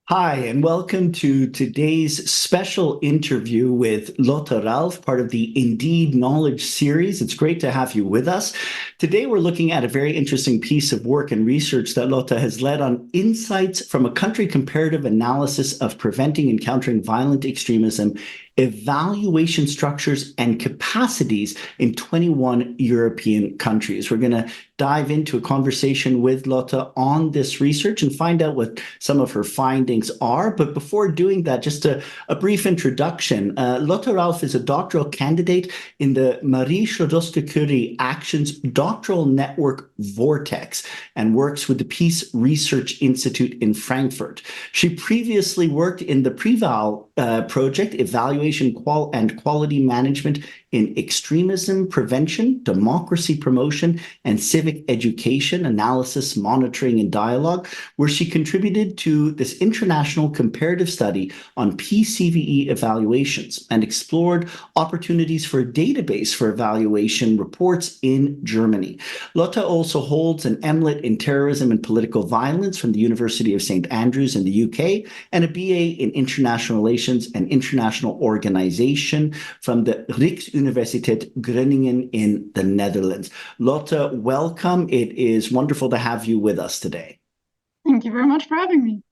Hi, and welcome to today's special interview with Lotta Ralph, part of the Indeed Knowledge series. It's great to have you with us. Today, we're looking at a very interesting piece of work and research that Lotta has led on insights from a country comparative analysis of preventing and countering violent extremism, evaluation structures and capacities in 21 European countries. We're going to dive into a conversation with Lotta on this research and find out what some of her findings are. But before doing that, just a brief introduction. Lotta Ralph is a doctoral candidate in the Marie Sklodowska-Curie Actions Doctoral Network Vortex and works with the Peace Research Institute in Frankfurt. She previously worked in the PREVAL project, Evaluation and Quality Management in Extremism Prevention, Democracy Promotion, and Civic Education, Analysis, Monitoring, and Dialogue, where she contributed to this international comparative study on PCVE evaluations and explored opportunities for a database for evaluation reports in Germany. Lotta also holds an MLit in Terrorism and Political Violence from the University of St. Andrews in the UK and a BA in International Relations and International Organization from the Rijksuniversiteit Groningen in the Netherlands. Lotta, welcome. It is wonderful to have you with us today. Thank you very much for having me.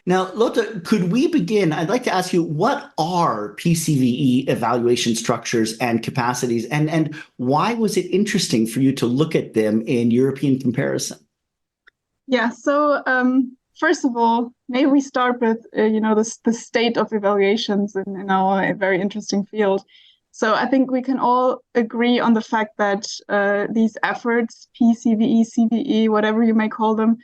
Now, Lotta, could we begin? I'd like to ask you, what are PCVE evaluation structures and capacities, and why was it interesting for you to look at them in European comparison? Yeah, so first of all, maybe we start with, the state of evaluations in our very interesting field. So I think we can all agree on the fact that these efforts, PCVE, CVE, whatever you may call them,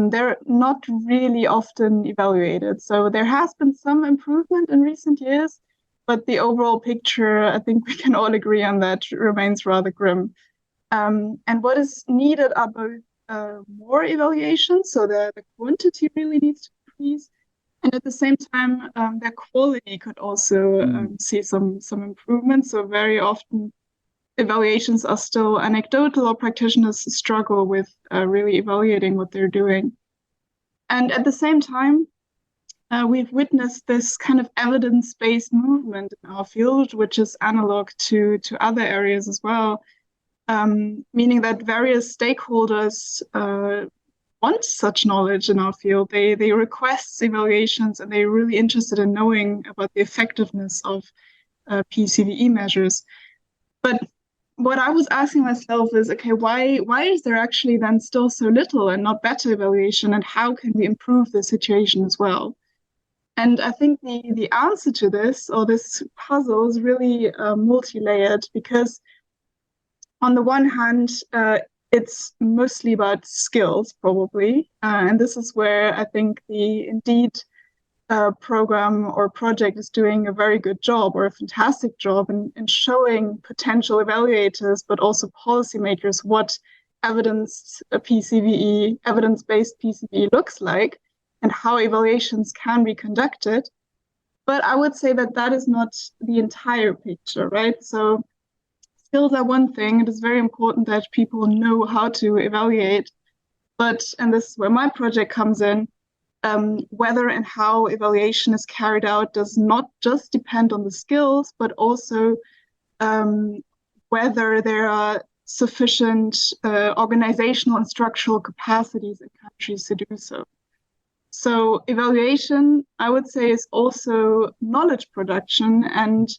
they're not really often evaluated. So there has been some improvement in recent years, but the overall picture, I think we can all agree on that, remains rather grim. And what is needed are both more evaluations, so the quantity really needs to increase, and at the same time, their quality could also see some improvement. So very often, evaluations are still anecdotal, or practitioners struggle with really evaluating what they're doing. And at the same time, we've witnessed this kind of evidence-based movement in our field, which is analog to other areas as well, meaning that various stakeholders want such knowledge in our field. They request evaluations, and they're really interested in knowing about the effectiveness of PCVE measures. But what I was asking myself is, okay, why is there actually then still so little and not better evaluation, and how can we improve the situation as well? And I think the answer to this, or this puzzle, is really multi-layered, because on the one hand, it's mostly about skills, probably. And this is where I think the Indeed program or project is doing a very good job, or a fantastic job, in showing potential evaluators, but also policymakers, what evidence-based PCVE looks like and how evaluations can be conducted. But I would say that is not the entire picture, right? So skills are one thing. It is very important that people know how to evaluate. But, and this is where my project comes in, whether and how evaluation is carried out does not just depend on the skills, but also whether there are sufficient organizational and structural capacities in countries to do so. So evaluation, I would say, is also knowledge production and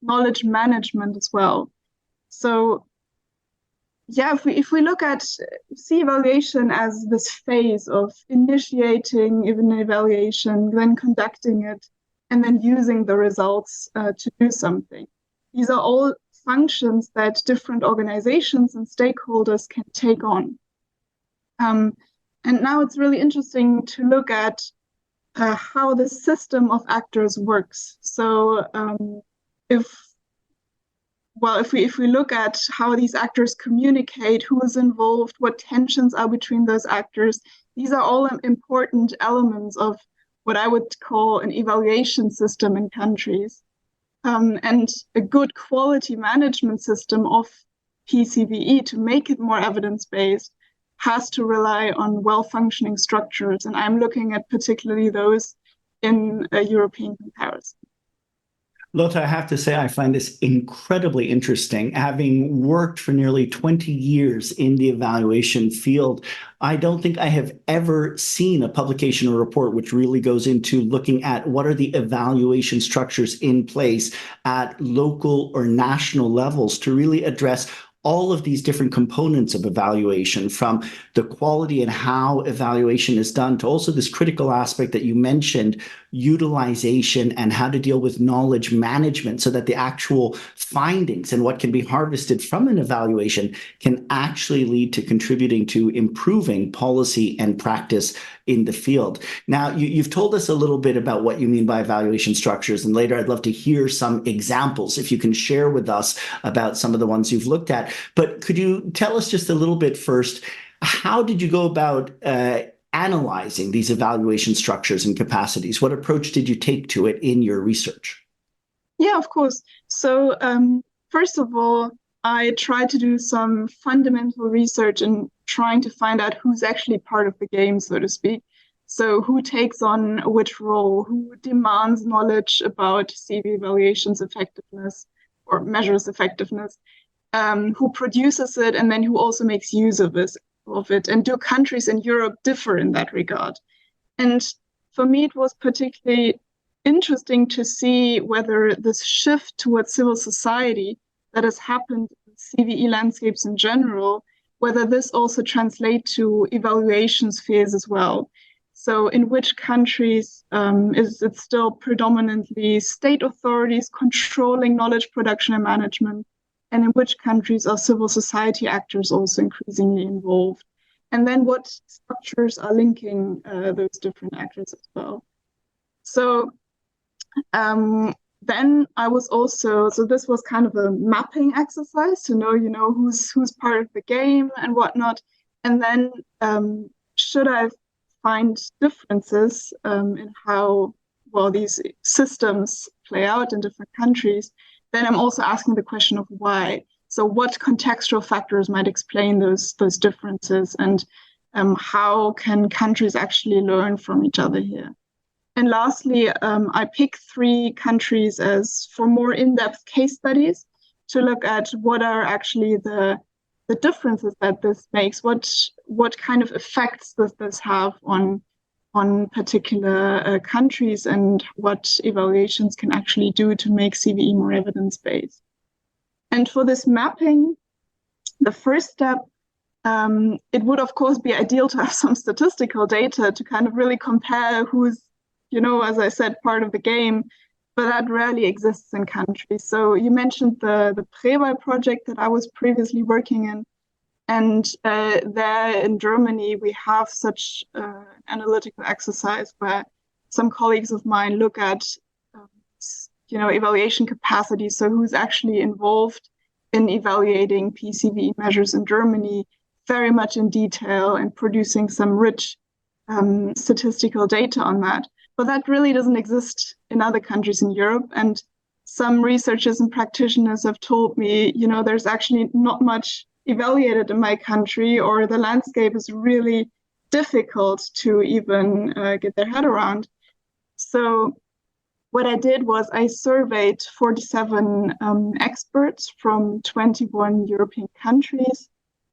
knowledge management as well. So yeah, if we see evaluation as this phase of initiating even an evaluation, then conducting it, and then using the results to do something. These are all functions that different organizations and stakeholders can take on. And now it's really interesting to look at how the system of actors works. So if we look at how these actors communicate, who is involved, what tensions are between those actors, these are all important elements of what I would call an evaluation system in countries. And a good quality management system of PCVE to make it more evidence-based has to rely on well-functioning structures. And I'm looking at particularly those in a European comparison. Lotta, I have to say, I find this incredibly interesting. Having worked for nearly 20 years in the evaluation field, I don't think I have ever seen a publication or report which really goes into looking at what are the evaluation structures in place at local or national levels to really address all of these different components of evaluation, from the quality and how evaluation is done to also this critical aspect that you mentioned, utilization and how to deal with knowledge management so that the actual findings and what can be harvested from an evaluation can actually lead to contributing to improving policy and practice in the field. Now, you've told us a little bit about what you mean by evaluation structures, and later I'd love to hear some examples, if you can share with us about some of the ones you've looked at. But could you tell us just a little bit first, how did you go about analyzing these evaluation structures and capacities? What approach did you take to it in your research? Yeah, of course. So first of all, I tried to do some fundamental research in trying to find out who's actually part of the game, so to speak. So who takes on which role, who demands knowledge about CV evaluation's effectiveness or measures effectiveness, who produces it, and then who also makes use of it. And do countries in Europe differ in that regard? And for me, it was particularly interesting to see whether this shift towards civil society that has happened in CVE landscapes in general, whether this also translates to evaluation spheres as well. So in which countries is it still predominantly state authorities controlling knowledge production and management? And in which countries are civil society actors also increasingly involved? And then what structures are linking those different actors as well? So then I was also, so this was kind of a mapping exercise to know, who's part of the game and whatnot. And then should I find differences in how well these systems play out in different countries, then I'm also asking the question of why. So what contextual factors might explain those differences, and how can countries actually learn from each other here? And lastly, I picked 3 countries as for more in-depth case studies to look at what are actually the differences that this makes, what kind of effects does this have on particular countries, and what evaluations can actually do to make CVE more evidence-based. And for this mapping, the first step, it would of course be ideal to have some statistical data to kind of really compare who's, as I said, part of the game, but that rarely exists in countries. So you mentioned the Preval project that I was previously working in. And there in Germany, we have such analytical exercise where some colleagues of mine look at, evaluation capacity. So who's actually involved in evaluating PCVE measures in Germany very much in detail and producing some rich statistical data on that. But that really doesn't exist in other countries in Europe. And some researchers and practitioners have told me, there's actually not much evaluated in my country, or the landscape is really difficult to even get their head around. So what I did was I surveyed 47 experts from 21 European countries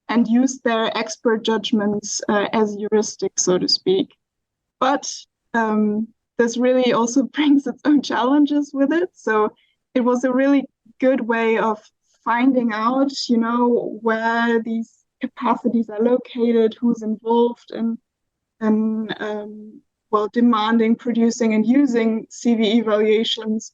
and used their expert judgments as heuristics, so to speak. But this really also brings its own challenges with it. So it was a really good way of finding out, where these capacities are located, who's involved in demanding, producing, and using CVE evaluations.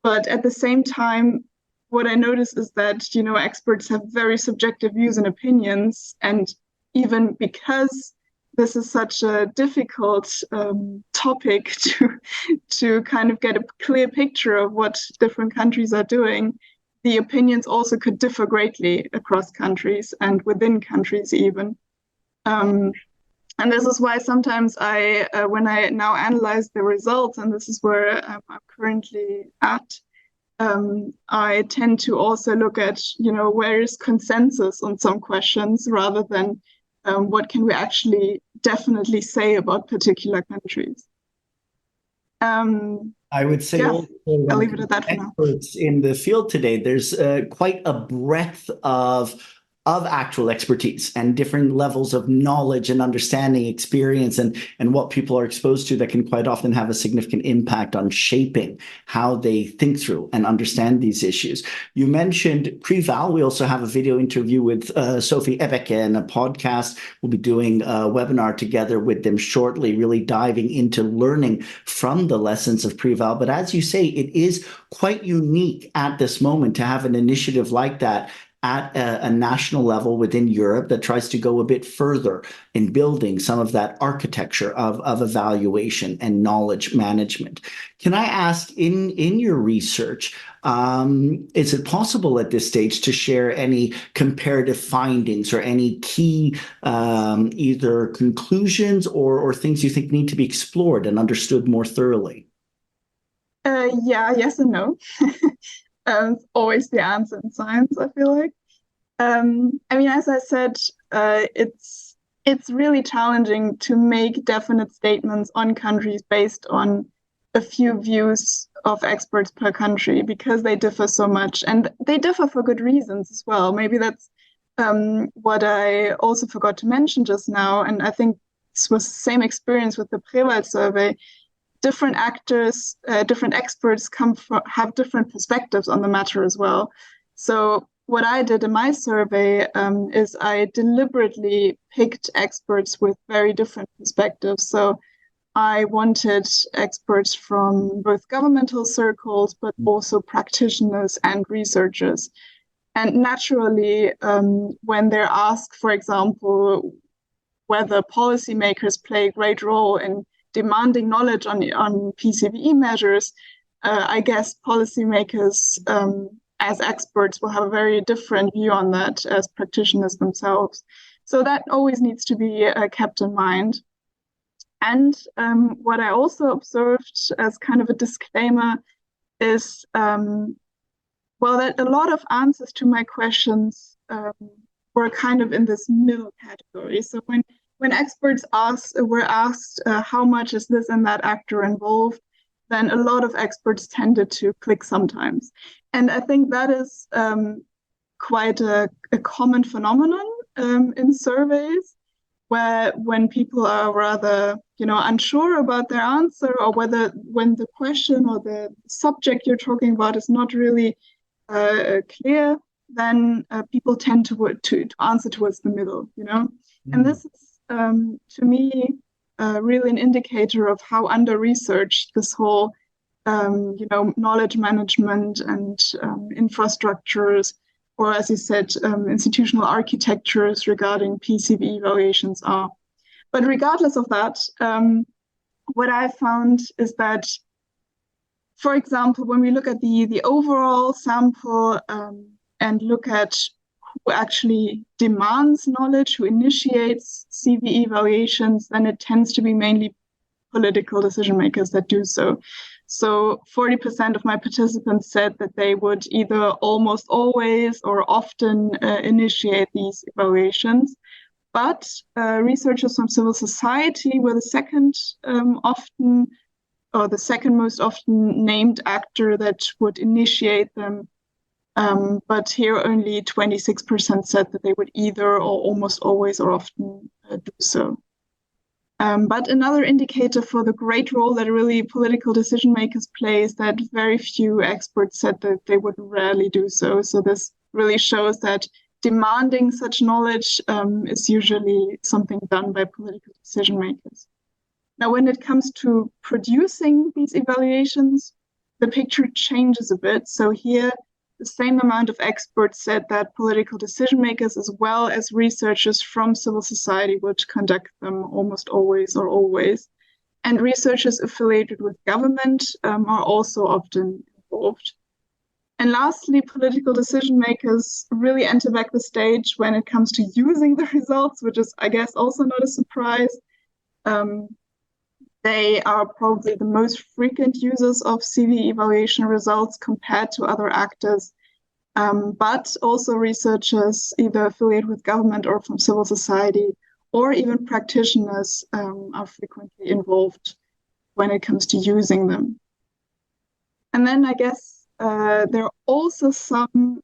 But at the same time, what I noticed is that, experts have very subjective views and opinions. And even because this is such a difficult topic to kind of get a clear picture of what different countries are doing, the opinions also could differ greatly across countries and within countries even. And this is why sometimes when I now analyze the results, and this is where I'm currently at, I tend to also look at, where is consensus on some questions rather than what can we actually definitely say about particular countries. I would say also I'll when it leave it comes at that to for now. experts in the field today, there's quite a breadth of actual expertise and different levels of knowledge and understanding, experience, and what people are exposed to that can quite often have a significant impact on shaping how they think through and understand these issues. You mentioned Pre-Val. We also have a video interview with Sophie Ebeke and a podcast. We'll be doing a webinar together with them shortly, really diving into learning from the lessons of Pre-Val. But as you say, it is quite unique at this moment to have an initiative like that at a national level within Europe that tries to go a bit further in building some of that architecture of evaluation and knowledge management. Can I ask, in your research, is it possible at this stage to share any comparative findings or any key either conclusions or things you think need to be explored and understood more thoroughly? Yes and no. Always the answer in science, I feel like. I mean, as I said, it's really challenging to make definite statements on countries based on a few views of experts per country because they differ so much, and they differ for good reasons as well. Maybe that's what I also forgot to mention just now, and I think this was the same experience with the Preval survey. Different actors, different experts have different perspectives on the matter as well. So what I did in my survey is I deliberately picked experts with very different perspectives. So I wanted experts from both governmental circles, but also practitioners and researchers. And naturally, when they're asked, for example, whether policymakers play a great role in demanding knowledge on PCVE measures, I guess policymakers as experts will have a very different view on that as practitioners themselves. So that always needs to be kept in mind. And what I also observed as kind of a disclaimer is, that a lot of answers to my questions were kind of in this middle category. So when experts were asked how much is this and that actor involved, then a lot of experts tended to click sometimes. And I think that is quite a common phenomenon in surveys, where when people are rather, unsure about their answer, or when the question or the subject you're talking about is not really clear, then people tend to answer towards the middle, And this is, to me, really an indicator of how under-researched this whole, knowledge management and infrastructures, or as you said, institutional architectures regarding PCVE evaluations are. But regardless of that, what I found is that, for example, when we look at the overall sample and look at who actually demands knowledge, who initiates CVE evaluations, then it tends to be mainly political decision makers that do so. So 40% of my participants said that they would either almost always or often initiate these evaluations. But researchers from civil society were the second most often named actor that would initiate them. But here only 26% said that they would either or almost always or often do so. But another indicator for the great role that really political decision makers play is that very few experts said that they would rarely do so. So this really shows that demanding such knowledge is usually something done by political decision makers. Now, when it comes to producing these evaluations, the picture changes a bit. So here, the same amount of experts said that political decision makers as well as researchers from civil society would conduct them almost always or always. And researchers affiliated with government are also often involved. And lastly, political decision makers really enter back the stage when it comes to using the results, which is, I guess, also not a surprise. They are probably the most frequent users of CVE evaluation results compared to other actors, but also researchers either affiliated with government or from civil society or even practitioners are frequently involved when it comes to using them. And then I guess there are also some,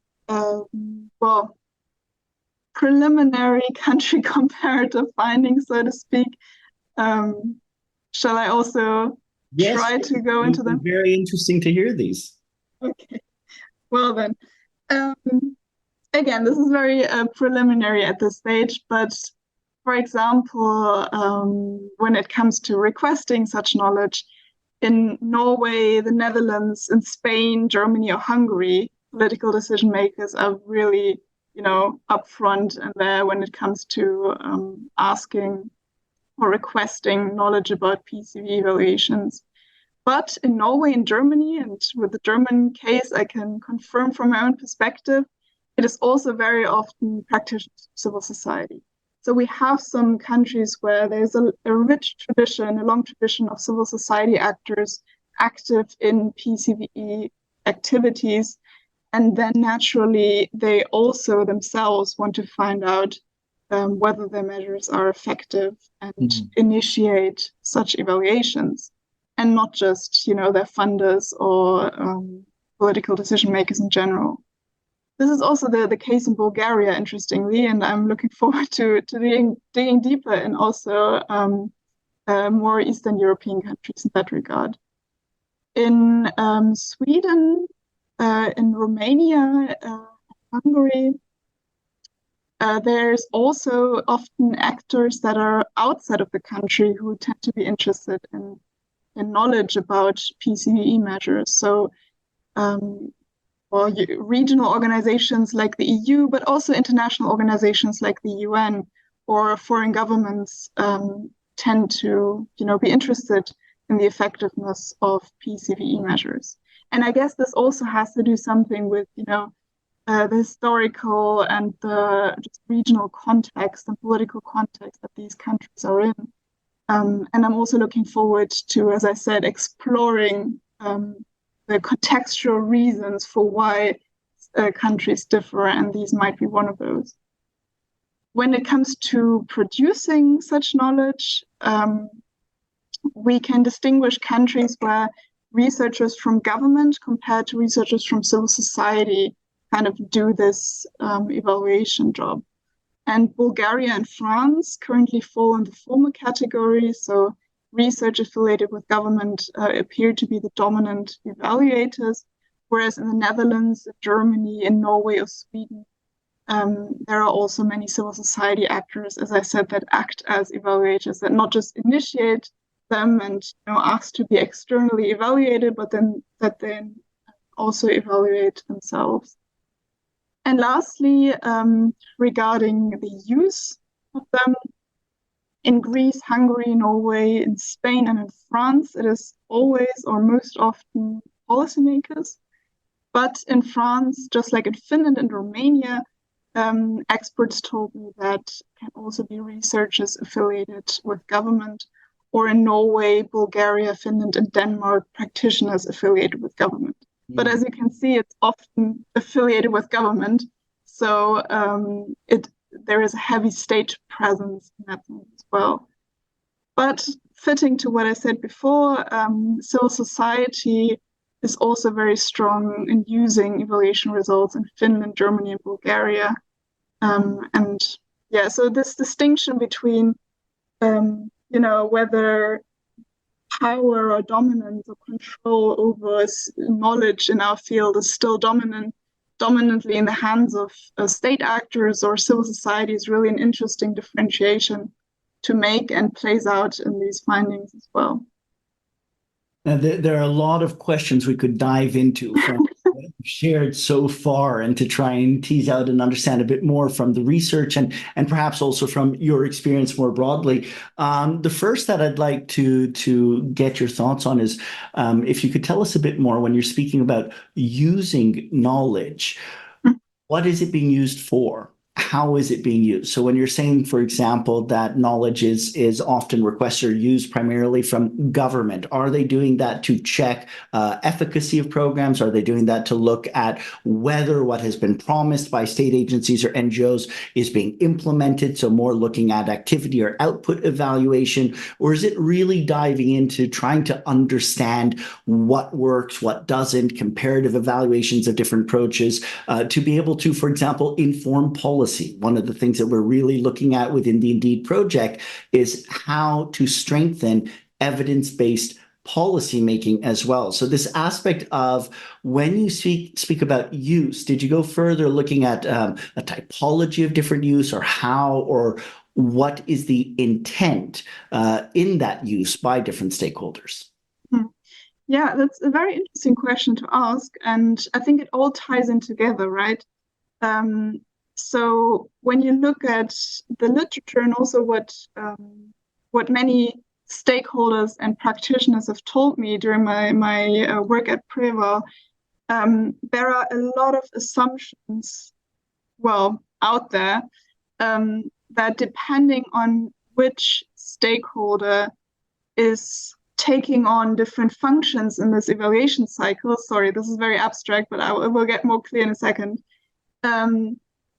preliminary country comparative findings, so to speak. Shall I also try to go into them? Very interesting to hear these. Okay. Well then, again, this is very preliminary at this stage, but for example, when it comes to requesting such knowledge, in Norway, the Netherlands, in Spain, Germany, or Hungary, political decision makers are really, upfront and there when it comes to asking or requesting knowledge about PCVE evaluations. But in Norway and Germany, and with the German case, I can confirm from my own perspective, it is also very often practitioners of civil society. So we have some countries where there's a rich tradition, a long tradition of civil society actors active in PCVE activities. And then naturally, they also themselves want to find out whether their measures are effective and initiate such evaluations, and not just, their funders or political decision makers in general. This is also the case in Bulgaria, interestingly, and I'm looking forward to digging deeper in also more Eastern European countries in that regard. In Sweden, in Romania, Hungary, there's also often actors that are outside of the country who tend to be interested in knowledge about PCVE measures. So, regional organizations like the EU, but also international organizations like the UN or foreign governments tend to, be interested in the effectiveness of PCVE measures. And I guess this also has to do something with, the historical and the just regional context and political context that these countries are in. And I'm also looking forward to, as I said, exploring the contextual reasons for why countries differ, and these might be one of those. When it comes to producing such knowledge, we can distinguish countries where researchers from government compared to researchers from civil society kind of do this evaluation job. And Bulgaria and France currently fall in the former category, so research affiliated with government appear to be the dominant evaluators, whereas in the Netherlands, Germany, in Norway or Sweden, there are also many civil society actors, as I said, that act as evaluators, that not just initiate them and ask to be externally evaluated, but then also evaluate themselves. And lastly, regarding the use of them, in Greece, Hungary, Norway, in Spain, and in France, it is always or most often policymakers. But in France, just like in Finland and Romania, experts told me that can also be researchers affiliated with government, or in Norway, Bulgaria, Finland, and Denmark, practitioners affiliated with government. But as you can see, it's often affiliated with government. So there is a heavy state presence in that sense as well. But fitting to what I said before, civil society is also very strong in using evaluation results in Finland, Germany, and Bulgaria. So this distinction between, whether power or dominance or control over knowledge in our field is still dominantly in the hands of state actors or civil society is really an interesting differentiation to make and plays out in these findings as well. Now, there are a lot of questions we could dive into from what you've shared so far, and to try and tease out and understand a bit more from the research and perhaps also from your experience more broadly. The first that I'd like to get your thoughts on is if you could tell us a bit more when you're speaking about using knowledge, what is it being used for? how is it being used? So when you're saying, for example, that knowledge is often requested or used primarily from government, are they doing that to check efficacy of programs? Are they doing that to look at whether what has been promised by state agencies or NGOs is being implemented? So more looking at activity or output evaluation, or is it really diving into trying to understand what works, what doesn't, comparative evaluations of different approaches to be able to, for example, inform policy? One of the things that we're really looking at within the Indeed project is how to strengthen evidence-based policy making as well. So this aspect of when you speak about use, did you go further looking at a typology of different use, or how or what is the intent in that use by different stakeholders? Yeah, that's a very interesting question to ask, and I think it all ties in together, right? So when you look at the literature and also what many stakeholders and practitioners have told me during my work at Preval, there are a lot of assumptions, well, out there that depending on which stakeholder is taking on different functions in this evaluation cycle, sorry, this is very abstract, but I will get more clear in a second,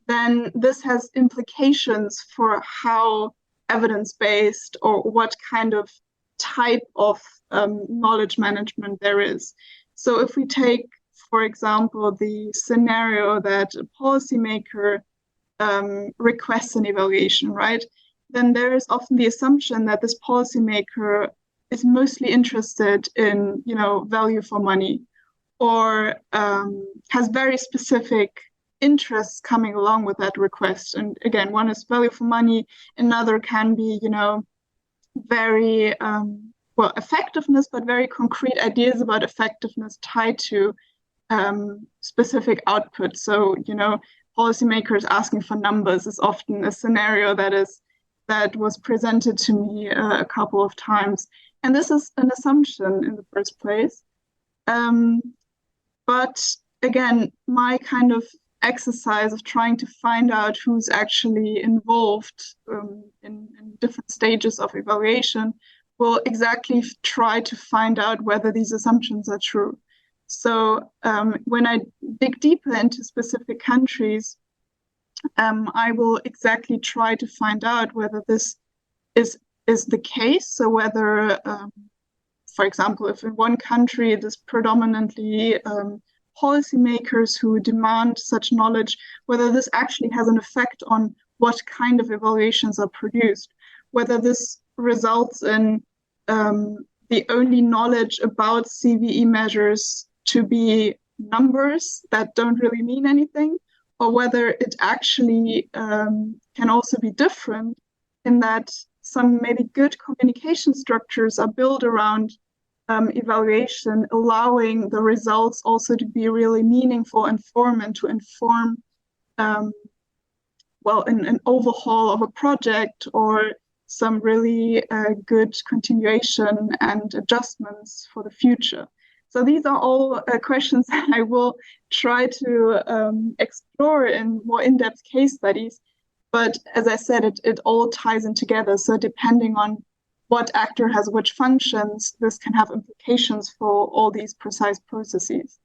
then this has implications for how evidence-based or what kind of type of knowledge management there is. So if we take, for example, the scenario that a policymaker requests an evaluation, right? Then there is often the assumption that this policymaker is mostly interested in, value for money, or has very specific interests coming along with that request. And again, one is value for money, another can be, very, effectiveness, but very concrete ideas about effectiveness tied to specific output. So, policymakers asking for numbers is often a scenario that was presented to me a couple of times. And this is an assumption in the first place. But again, my kind of exercise of trying to find out who's actually involved in different stages of evaluation will exactly try to find out whether these assumptions are true. So when I dig deeper into specific countries, I will exactly try to find out whether this is the case. So whether, for example, if in one country it is predominantly policymakers who demand such knowledge, whether this actually has an effect on what kind of evaluations are produced, whether this results in the only knowledge about CVE measures to be numbers that don't really mean anything, or whether it actually can also be different in that some maybe good communication structures are built around evaluation, allowing the results also to be really meaningful and to inform an overhaul of a project or some really good continuation and adjustments for the future. So these are all questions that I will try to explore in more in-depth case studies. But as I said, it all ties in together. So depending on what actor has which functions, this can have implications for all these precise processes.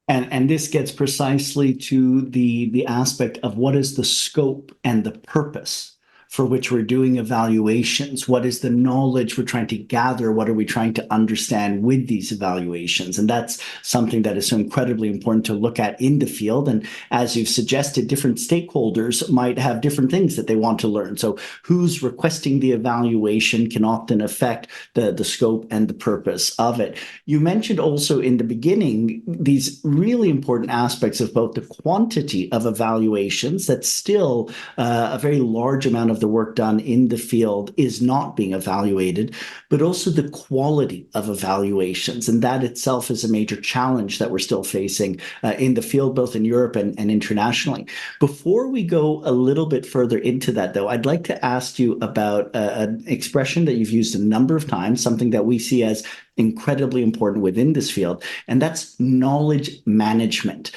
And this gets precisely to the aspect of what is the scope and the purpose for which we're doing evaluations. What is the knowledge we're trying to gather? What are we trying to understand with these evaluations? And that's something that is so incredibly important to look at in the field. And as you've suggested, different stakeholders might have different things that they want to learn. So who's requesting the evaluation can often affect the scope and the purpose of it. You mentioned also in the beginning these really important aspects of both the quantity of evaluations, that's still a very large amount of the work done in the field is not being evaluated, but also the quality of evaluations. And that itself is a major challenge that we're still facing in the field, both in Europe and internationally. Before we go a little bit further into that, though, I'd like to ask you about an expression that you've used a number of times, something that we see as incredibly important within this field, and that's knowledge management.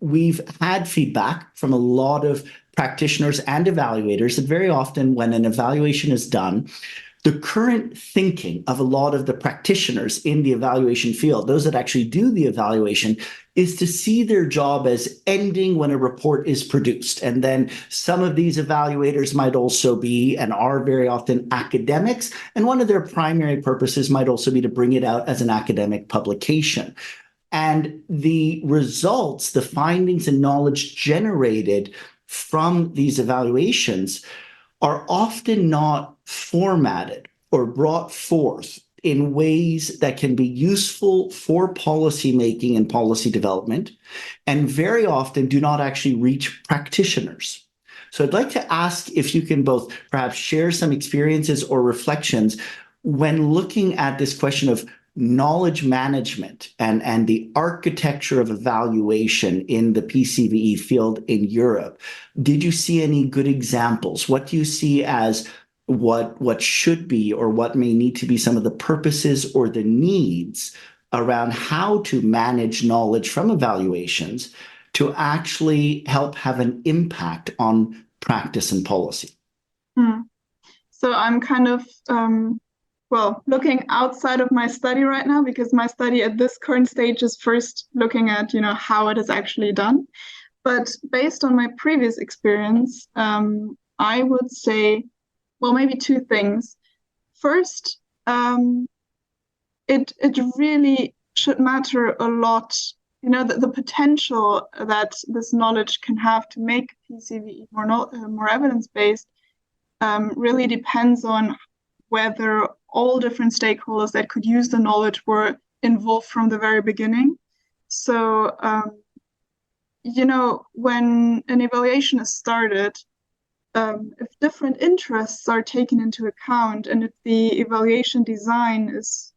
We've had feedback from a lot of practitioners and evaluators that very often when an evaluation is done, the current thinking of a lot of the practitioners in the evaluation field, those that actually do the evaluation, is to see their job as ending when a report is produced. And then some of these evaluators might also be, and are very often, academics. And one of their primary purposes might also be to bring it out as an academic publication. And the results, the findings and knowledge generated from these evaluations are often not formatted or brought forth in ways that can be useful for policy making and policy development, and very often do not actually reach practitioners. So I'd like to ask if you can both perhaps share some experiences or reflections when looking at this question of knowledge management and the architecture of evaluation in the PCVE field in Europe. Did you see any good examples? What do you see as what should be or what may need to be some of the purposes or the needs around how to manage knowledge from evaluations to actually help have an impact on practice and policy? So I'm kind of looking outside of my study right now, because my study at this current stage is first looking at, how it is actually done. But based on my previous experience, I would say, maybe two things. First, it really should matter a lot, the potential that this knowledge can have to make PCVE more evidence-based really depends on whether all different stakeholders that could use the knowledge were involved from the very beginning. So, when an evaluation is started, if different interests are taken into account, and if the evaluation design is,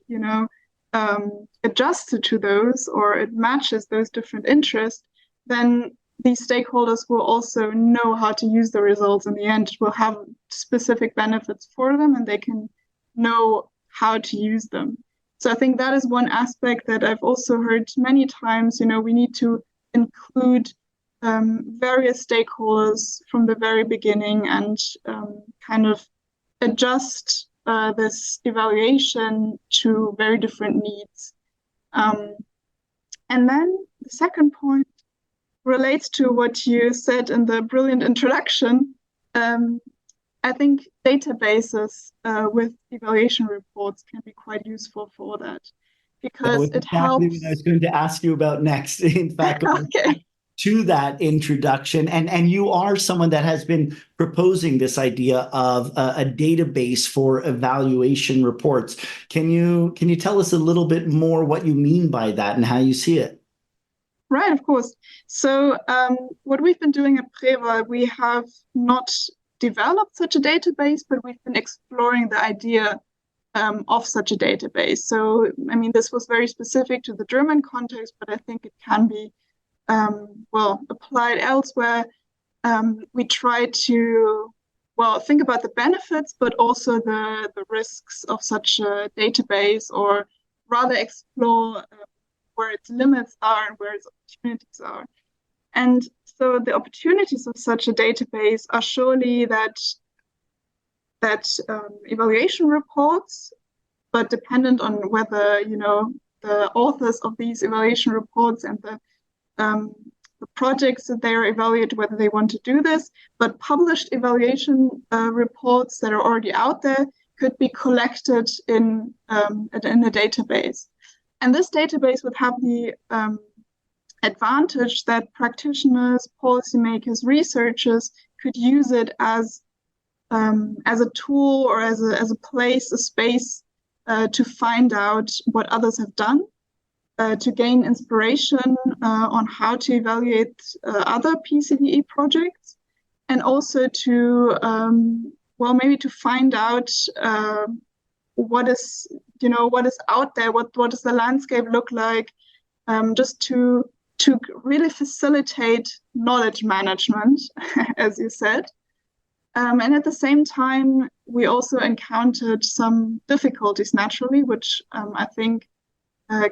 adjusted to those, or it matches those different interests, then these stakeholders will also know how to use the results in the end. It will have specific benefits for them, and they can know how to use them. So I think that is one aspect that I've also heard many times. We need to include various stakeholders from the very beginning and kind of adjust this evaluation to very different needs. And then the second point relates to what you said in the brilliant introduction. I think databases with evaluation reports can be quite useful for that, because it helps. What I was going to ask you about next. In fact, okay. To that introduction, and you are someone that has been proposing this idea of a database for evaluation reports. Can you tell us a little bit more what you mean by that and how you see it? Right, of course. So what we've been doing at Preva, we have not developed such a database, but we've been exploring the idea of such a database. So, this was very specific to the German context, but I think it can be applied elsewhere. We try to, think about the benefits, but also the risks of such a database, or rather explore where its limits are and where its opportunities are. And so the opportunities of such a database are surely that evaluation reports, but dependent on whether, the authors of these evaluation reports and the projects that they are evaluated, whether they want to do this, but published evaluation reports that are already out there could be collected in a database. And this database would have the advantage that practitioners, policymakers, researchers could use it as a tool, or as a place, a space to find out what others have done, to gain inspiration on how to evaluate other PCVE projects, and also to, maybe to find out what is, what is out there, what does the landscape look like, just to really facilitate knowledge management, as you said. And at the same time, we also encountered some difficulties naturally, which I think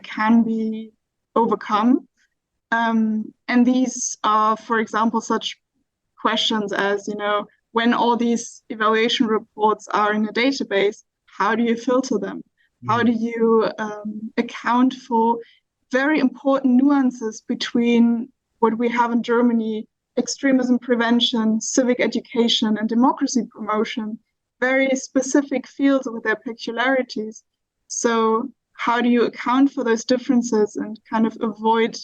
can be overcome. And these are, for example, such questions as, when all these evaluation reports are in a database, how do you filter them? How do you account for very important nuances between what we have in Germany, extremism prevention, civic education, and democracy promotion, very specific fields with their peculiarities. So how do you account for those differences and kind of avoid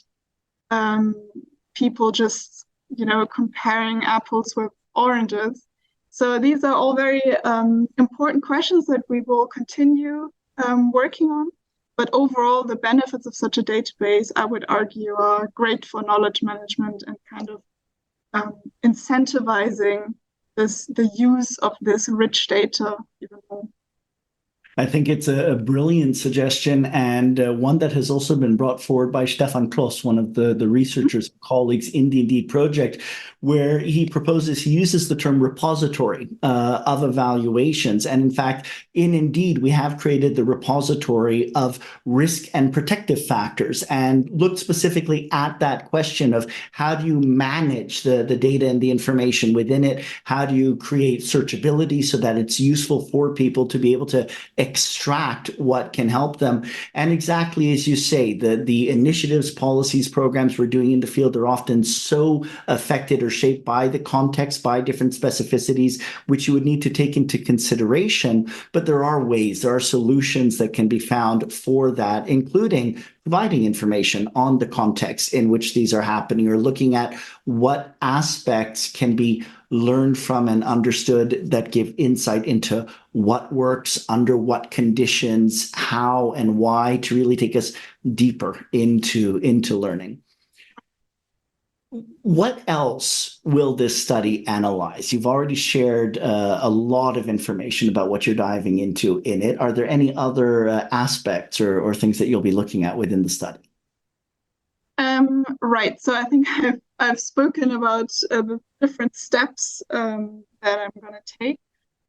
people just, comparing apples with oranges? So these are all very important questions that we will continue working on. But overall, the benefits of such a database, I would argue, are great for knowledge management and kind of incentivizing the use of this rich data even more. I think it's a brilliant suggestion, and one that has also been brought forward by Stefan Kloss, one of the researchers, colleagues in the Indeed project, where he uses the term repository of evaluations. And in fact, in Indeed, we have created the repository of risk and protective factors and looked specifically at that question of how do you manage the data and the information within it? How do you create searchability so that it's useful for people to be able to extract what can help them? And exactly as you say, the initiatives, policies, programs we're doing in the field are often so affected or shaped by the context, by different specificities, which you would need to take into consideration. But there are solutions that can be found for that, including providing information on the context in which these are happening, or looking at what aspects can be learned from and understood that give insight into what works, under what conditions, how and why, to really take us deeper into learning. What else will this study analyze? You've already shared a lot of information about what you're diving into in it. Are there any other aspects or things that you'll be looking at within the study? Right. So I think I've spoken about the different steps that I'm going to take.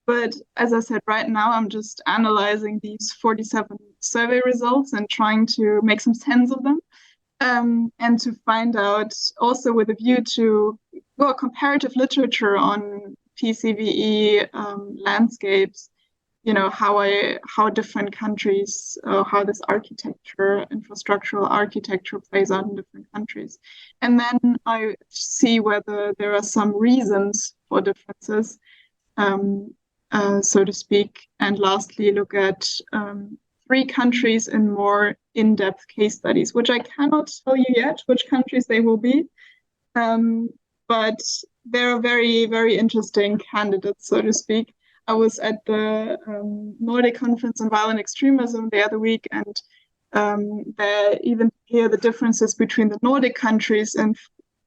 But as I said, right now, I'm just analyzing these 47 survey results and trying to make some sense of them. And to find out also with a view to comparative literature on PCVE landscapes, how different countries, how this architecture, infrastructural architecture plays out in different countries. And then I see whether there are some reasons for differences, so to speak. And lastly, look at 3 countries in more in-depth case studies, which I cannot tell you yet which countries they will be. But they're very, very interesting candidates, so to speak. I was at the Nordic Conference on Violent Extremism the other week, and there even hear the differences between the Nordic countries and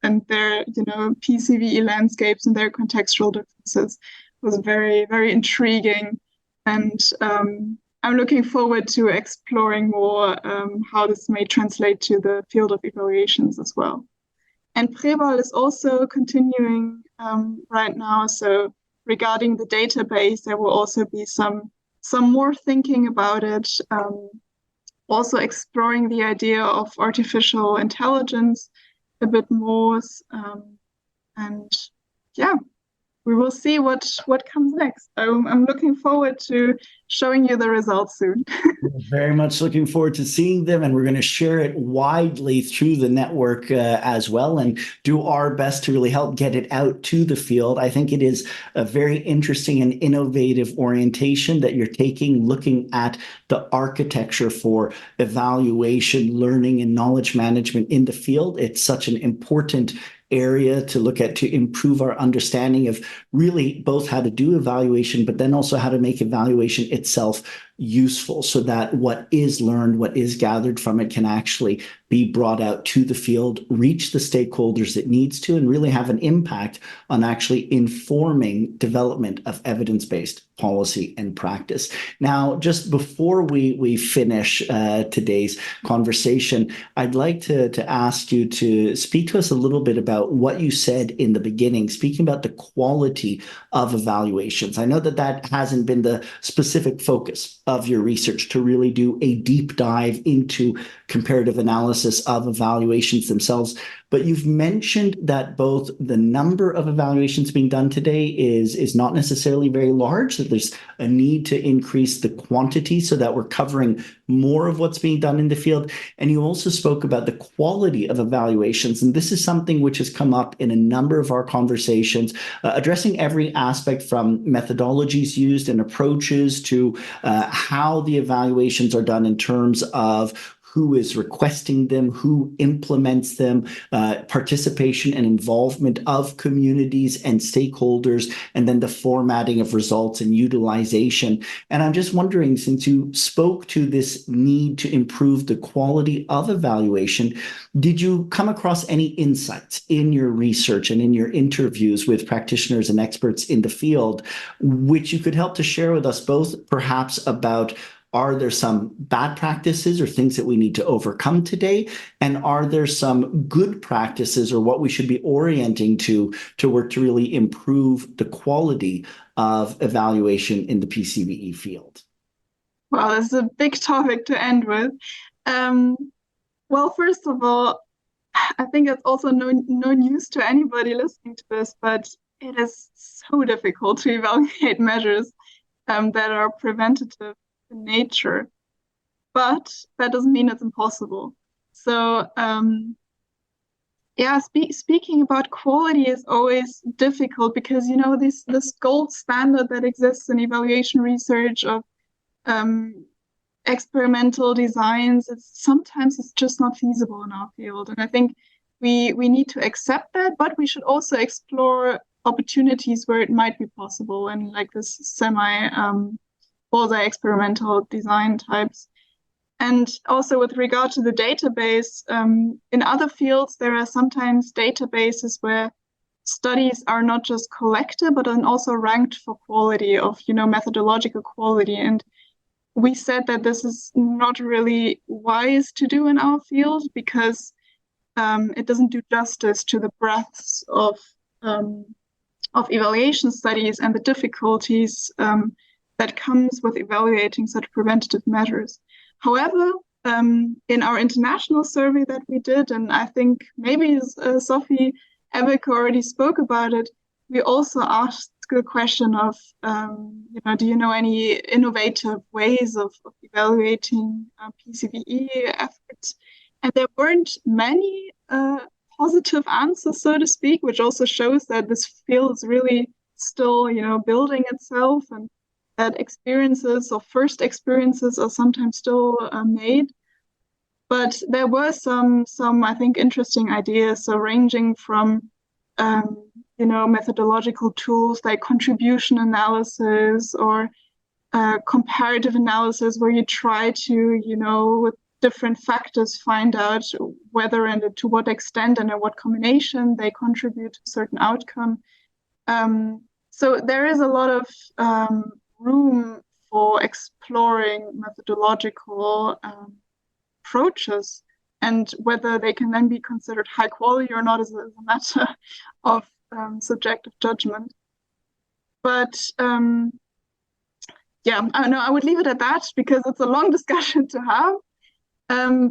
their PCVE landscapes and their contextual differences. It was very, very intriguing, and I'm looking forward to exploring more how this may translate to the field of evaluations as well. And Preval is also continuing right now. So regarding the database, there will also be some more thinking about it. Also exploring the idea of artificial intelligence a bit more. And yeah, we will see what comes next. I'm looking forward to showing you the results soon. Very much looking forward to seeing them, and we're going to share it widely through the network as well, and do our best to really help get it out to the field. I think it is a very interesting and innovative orientation that you're taking, looking at the architecture for evaluation, learning, and knowledge management in the field. It's such an important area to look at to improve our understanding of really both how to do evaluation, but then also how to make evaluation itself useful so that what is learned, what is gathered from it can actually be brought out to the field, reach the stakeholders it needs to, and really have an impact on actually informing development of evidence-based policy and practice. Now, just before we finish today's conversation, I'd like to ask you to speak to us a little bit about what you said in the beginning, speaking about the quality of evaluations. I know that hasn't been the specific focus of your research, to really do a deep dive into comparative analysis of evaluations themselves. But you've mentioned that both the number of evaluations being done today is not necessarily very large, that there's a need to increase the quantity so that we're covering more of what's being done in the field. And you also spoke about the quality of evaluations. And this is something which has come up in a number of our conversations, addressing every aspect from methodologies used and approaches to how the evaluations are done in terms of who is requesting them, who implements them, participation and involvement of communities and stakeholders, and then the formatting of results and utilization. And I'm just wondering, since you spoke to this need to improve the quality of evaluation, did you come across any insights in your research and in your interviews with practitioners and experts in the field, which you could help to share with us, both perhaps about, are there some bad practices or things that we need to overcome today? And are there some good practices or what we should be orienting to work to really improve the quality of evaluation in the PCVE field? Well, it's a big topic to end with. Well, first of all, I think it's also no news to anybody listening to this, but it is so difficult to evaluate measures that are preventative in nature, but that doesn't mean it's impossible. So yeah, speaking about quality is always difficult because, you know, this gold standard that exists in evaluation research of experimental designs, sometimes it's just not feasible in our field. And I think we need to accept that, but we should also explore opportunities where it might be possible, and like this quasi-experimental design types. And also with regard to the database, in other fields, there are sometimes databases where studies are not just collected, but then also ranked for quality of, you know, methodological quality. And we said that this is not really wise to do in our field because it doesn't do justice to the breadth of evaluation studies and the difficulties that comes with evaluating such preventative measures. However, in our international survey that we did, and I think maybe Sophie Ebeck already spoke about it, we also asked the question of, you know, do you know any innovative ways of evaluating PCVE efforts? And there weren't many positive answers, so to speak, which also shows that this field is really still, you know, building itself, and that experiences or first experiences are sometimes still made. But there were some I think interesting ideas, so ranging from you know, methodological tools like contribution analysis or comparative analysis, where you try to, you know, with different factors find out whether and to what extent and in what combination they contribute to a certain outcome. So there is a lot of room for exploring methodological approaches, and whether they can then be considered high quality or not is a matter of subjective judgment. But yeah, I would leave it at that because it's a long discussion to have.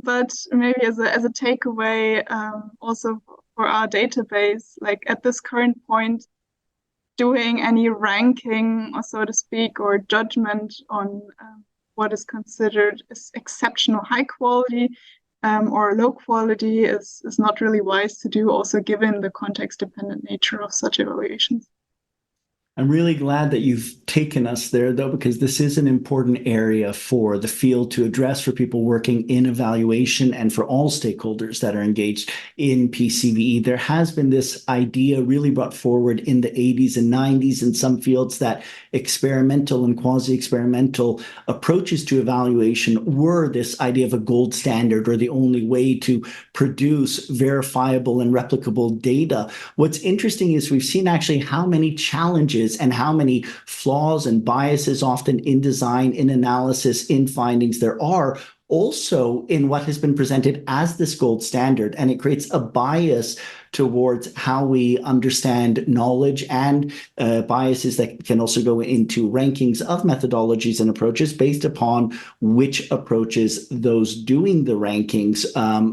But maybe as a takeaway, also for our database, like at this current point, doing any ranking, or so to speak, or judgment on what is considered as exceptional high quality or low quality is not really wise to do, also given the context-dependent nature of such evaluations. I'm really glad that you've taken us there, though, because this is an important area for the field to address, for people working in evaluation and for all stakeholders that are engaged in PCVE. There has been this idea really brought forward in the 80s and 90s in some fields that experimental and quasi-experimental approaches to evaluation were this idea of a gold standard or the only way to produce verifiable and replicable data. What's interesting is we've seen actually how many challenges and how many flaws and biases often in design, in analysis, in findings there are also in what has been presented as this gold standard. And it creates a bias towards how we understand knowledge and biases that can also go into rankings of methodologies and approaches based upon which approaches those doing the rankings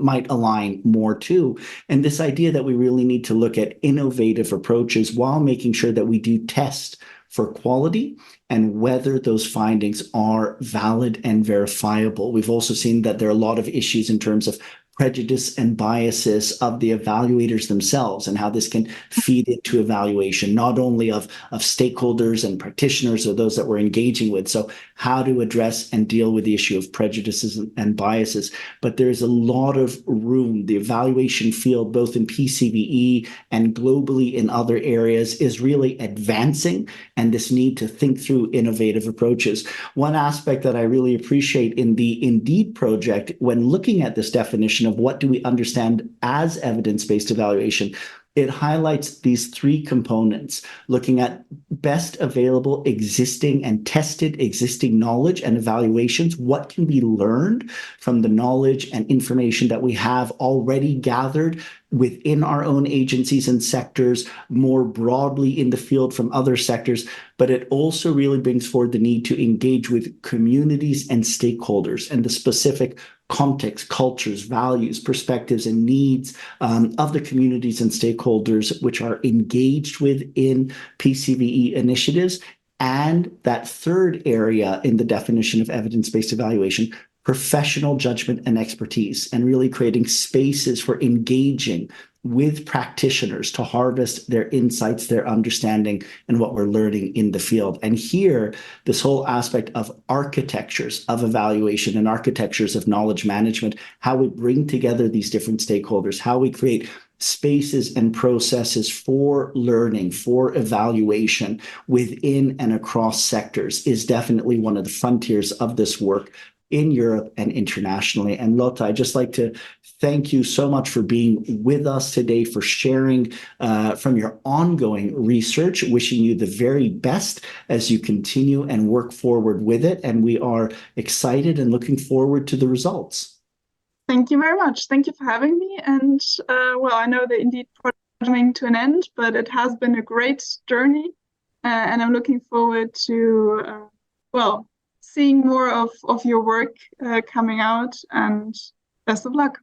might align more to. And this idea that we really need to look at innovative approaches while making sure that we do test for quality and whether those findings are valid and verifiable. We've also seen that there are a lot of issues in terms of prejudice and biases of the evaluators themselves and how this can feed into evaluation, not only of stakeholders and practitioners or those that we're engaging with. So how to address and deal with the issue of prejudices and biases. But there's a lot of room. The evaluation field, both in PCVE and globally in other areas, is really advancing, and this need to think through innovative approaches. One aspect that I really appreciate in the Indeed project, when looking at this definition of what do we understand as evidence-based evaluation, it highlights these three components, looking at best available existing and tested existing knowledge and evaluations. What can be learned from the knowledge and information that we have already gathered within our own agencies and sectors, more broadly in the field from other sectors, but it also really brings forward the need to engage with communities and stakeholders and the specific context, cultures, values, perspectives, and needs of the communities and stakeholders which are engaged within PCVE initiatives. And that third area in the definition of evidence-based evaluation, professional judgment and expertise, and really creating spaces for engaging with practitioners to harvest their insights, their understanding, and what we're learning in the field. And here, this whole aspect of architectures of evaluation and architectures of knowledge management, how we bring together these different stakeholders, how we create spaces and processes for learning, for evaluation within and across sectors is definitely one of the frontiers of this work in Europe and internationally. And Lotta, I'd just like to thank you so much for being with us today, for sharing from your ongoing research, wishing you the very best as you continue and work forward with it. And we are excited and looking forward to the results. Thank you very much. Thank you for having me. And well, I know the Indeed project is coming to an end, but it has been a great journey. And I'm looking forward to, well, seeing more of your work coming out, and best of luck.